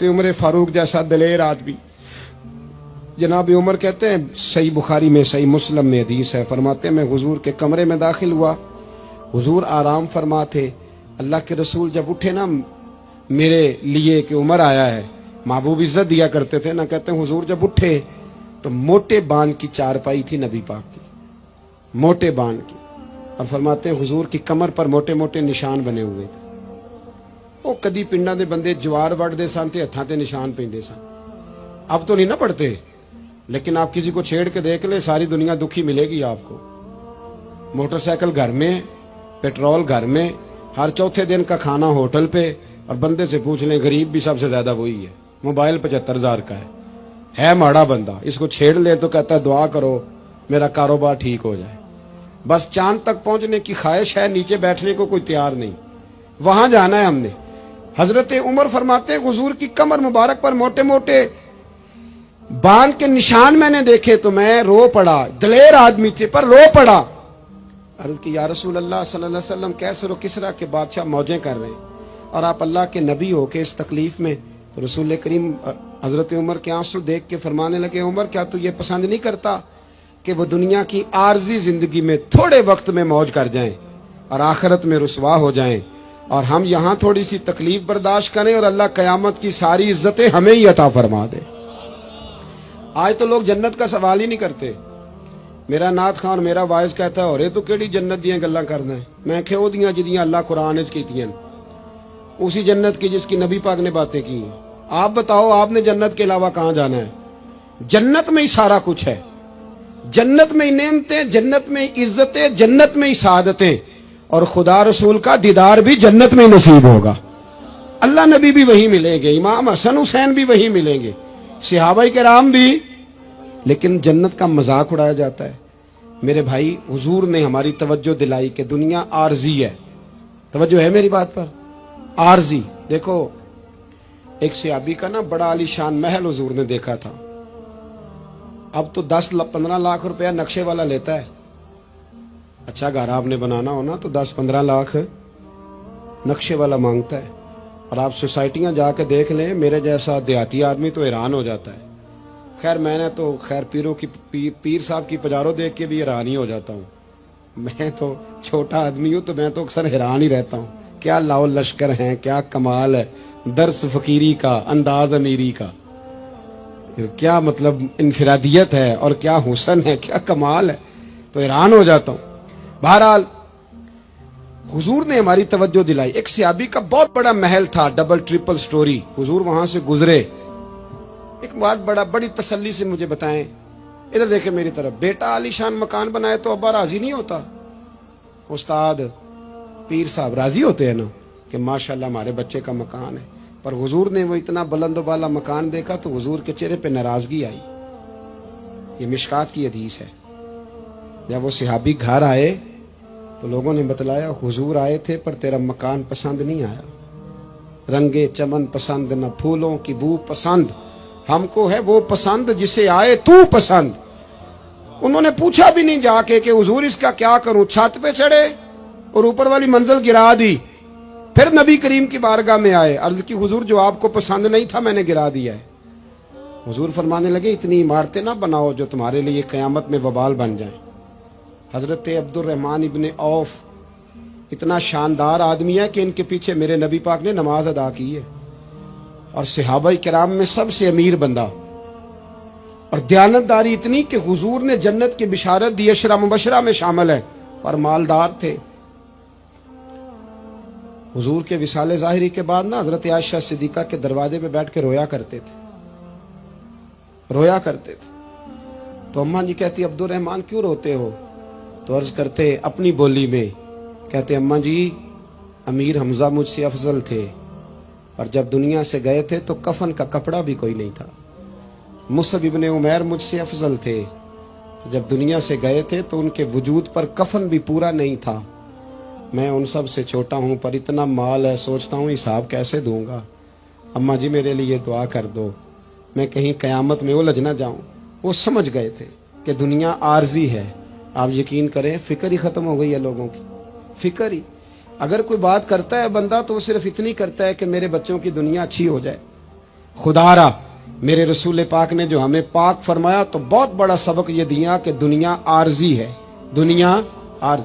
हजरत उमर फारूक जैसा दलेर आदमी। जनाब उमर कहते हैं, सही बुखारी में सही मुस्लिम में हदीस है, फरमाते हैं मैं हुजूर के कमरे में दाखिल हुआ, हुजूर आराम फरमा थे। अल्लाह के रसूल जब उठे ना मेरे लिए कि उमर आया है, महबूब इज्जत दिया करते थे ना, कहते हैं हुजूर जब उठे तो मोटे बान की चारपाई थी नबी पाक की, मोटे बान की, और फरमाते हैं हुजूर की कमर पर मोटे मोटे निशान बने हुए थे। वो कदी पिंडा दे बंदे जवार वढ़दे सन ते हत्थां ते निशान पैंदे सन। अब तो नहीं ना पढ़ते, लेकिन आप किसी को छेड़ के देख ले, सारी दुनिया दुखी मिलेगी आपको। मोटरसाइकिल घर में, पेट्रोल घर में, हर चौथे दिन का खाना होटल पे, और बंदे से पूछ लें गरीब भी सबसे ज्यादा वही है। मोबाइल 75,000 का है माड़ा बंदा, इसको छेड़ ले तो कहता है दुआ करो मेरा कारोबार ठीक हो जाए। बस चांद तक पहुंचने की ख्वाहिश है, नीचे बैठने को कोई तैयार नहीं, वहां जाना है हमने। हजरत उमर फरमाते हैं हुजूर की कमर मुबारक पर मोटे मोटे बांध के निशान मैंने देखे तो मैं रो पड़ा। दलेर आदमी थे पर रो पड़ा। अर्ज की या रसूल अल्लाह सल्लल्लाहु अलैहि वसल्लम, कैसर किसरा के बादशाह मौजें कर रहे हैं और आप अल्लाह के नबी हो के इस तकलीफ में। तो रसूल करीम हजरत उमर के आंसू देख के फरमाने लगे, उमर क्या तू ये पसंद नहीं करता कि वो दुनिया की आर्जी जिंदगी में थोड़े वक्त में मौज कर जाएं और आखिरत में रुसवा हो जाएं, और हम यहाँ थोड़ी सी तकलीफ बर्दाश्त करें और अल्लाह कयामत की सारी इज्जतें हमें ही अता फरमा दे। आज तो लोग जन्नत का सवाल ही नहीं करते। मेरा नाथ खान मेरा वाइस कहता है, और तू केड़ी जन्नत दी गल्लां करना है? मैं क्या ओदियां जिदियां अल्लाह कुरान विच कीतियां, उसी जन्नत की जिसकी नबी पाक ने बातें की हैं। आप बताओ आपने जन्नत के अलावा कहां जाना है? जन्नत में ही सारा कुछ है, जन्नत में ही नेमतें, जन्नत में ही इज्जतें, जन्नत में ही सादतें, और खुदा रसूल का दीदार भी जन्नत में ही नसीब होगा। अल्लाह नबी भी वही मिलेंगे, इमाम हसन हुसैन भी वही मिलेंगे, सहाबाए किराम भी। लेकिन जन्नत का मजाक उड़ाया जाता है। मेरे भाई हुजूर ने हमारी तवज्जो दिलाई कि दुनिया आर्जी है। तवज्जो है मेरी बात पर? आर्जी। देखो एक सहाबी का ना बड़ा आलीशान महल हुजूर ने देखा था। अब तो 10-15 लाख रुपया नक्शे वाला लेता है। अच्छा घर आपने बनाना हो ना तो 10-15 लाख नक्शे वाला मांगता है। और आप सोसाइटियां जाके देख लें, मेरे जैसा देहाती आदमी तो हैरान हो जाता है। खैर मैंने तो पीरों की पीर साहब की पजारों देख के भी हैरान ही हो जाता हूँ। मैं तो छोटा आदमी हूँ तो मैं तो अक्सर हैरान ही रहता हूँ, क्या लाओ लश्कर हैं, क्या कमाल है, दर्स फकीरी का, अंदाज अमीरी का, क्या मतलब इनफिरादियत है और क्या हुसन है, क्या कमाल है, तो हैरान हो जाता हूँ। बहरहाल हुजूर ने हमारी तवज्जो दिलाई। एक सहाबी का बहुत बड़ा महल था, डबल ट्रिपल स्टोरी। हुजूर वहां से गुजरे, एक बात बड़ी तसल्ली से मुझे बताएं, इधर देखे मेरी तरफ, बेटा आलीशान मकान बनाए तो अब्बा राजी नहीं होता? उस्ताद पीर साहब राजी होते हैं ना कि माशाल्लाह हमारे बच्चे का मकान है, पर हुजूर ने वो इतना बुलंद वाला मकान देखा तो हुजूर के चेहरे पे नाराजगी आई। ये मिशकात की हदीस है। जब वो सहाबी घर आए तो लोगों ने बतलाया हुजूर आए थे पर तेरा मकान पसंद नहीं आया, रंगे चमन पसंद, न फूलों की बू पसंद, हमको है वो पसंद जिसे आए तू पसंद। उन्होंने पूछा भी नहीं जाके कि हुजूर इसका क्या करूं, छत पे चढ़े और ऊपर वाली मंजिल गिरा दी। फिर नबी करीम की बारगाह में आए, अर्ज की हुजूर जो आपको पसंद नहीं था मैंने गिरा दिया है। हुजूर फरमाने लगे इतनी इमारतें ना बनाओ जो तुम्हारे लिए कयामत में वबाल बन जाए। हजरत अब्दुर्रहमान इब्ने औफ इतना शानदार आदमी है कि इनके पीछे मेरे नबी पाक ने नमाज अदा की है, और सहाबाए किराम में सबसे अमीर बंदा, और दयानतदारी इतनी कि हुजूर ने जन्नत की बिशारत दी, अशरा मुबशरा में शामिल है, पर मालदार थे। हुजूर के विसाले ज़ाहिरी के बाद ना हजरत आयशा सिद्दीक़ा के दरवाजे पे बैठ के रोया करते थे। तो अम्मा जी कहती अब्दुर्रहमान क्यों रोते हो? तो अर्ज करते अपनी बोली में, कहते अम्मा जी अमीर हमजा मुझसे अफजल थे, और जब दुनिया से गए थे तो कफन का कपड़ा भी कोई नहीं था। मुसअब इब्ने उमैर मुझसे अफजल थे, जब दुनिया से गए थे तो उनके वजूद पर कफन भी पूरा नहीं था। मैं उन सब से छोटा हूँ पर इतना माल है, सोचता हूँ हिसाब कैसे दूंगा। अम्मा जी मेरे लिए दुआ कर दो, मैं कहीं कयामत में उलझ ना जाऊं। वो समझ गए थे कि दुनिया आर्जी है। आप यकीन करें फिक्र ही खत्म हो गई है लोगों की, फिक्र ही। अगर कोई बात करता है बंदा तो वो सिर्फ इतनी करता है कि मेरे बच्चों की दुनिया अच्छी हो जाए। خدارا میرے رسول پاک نے جو ہمیں پاک فرمایا تو بہت بڑا سبق یہ دیا کہ دنیا عارضی ہے، دنیا عارض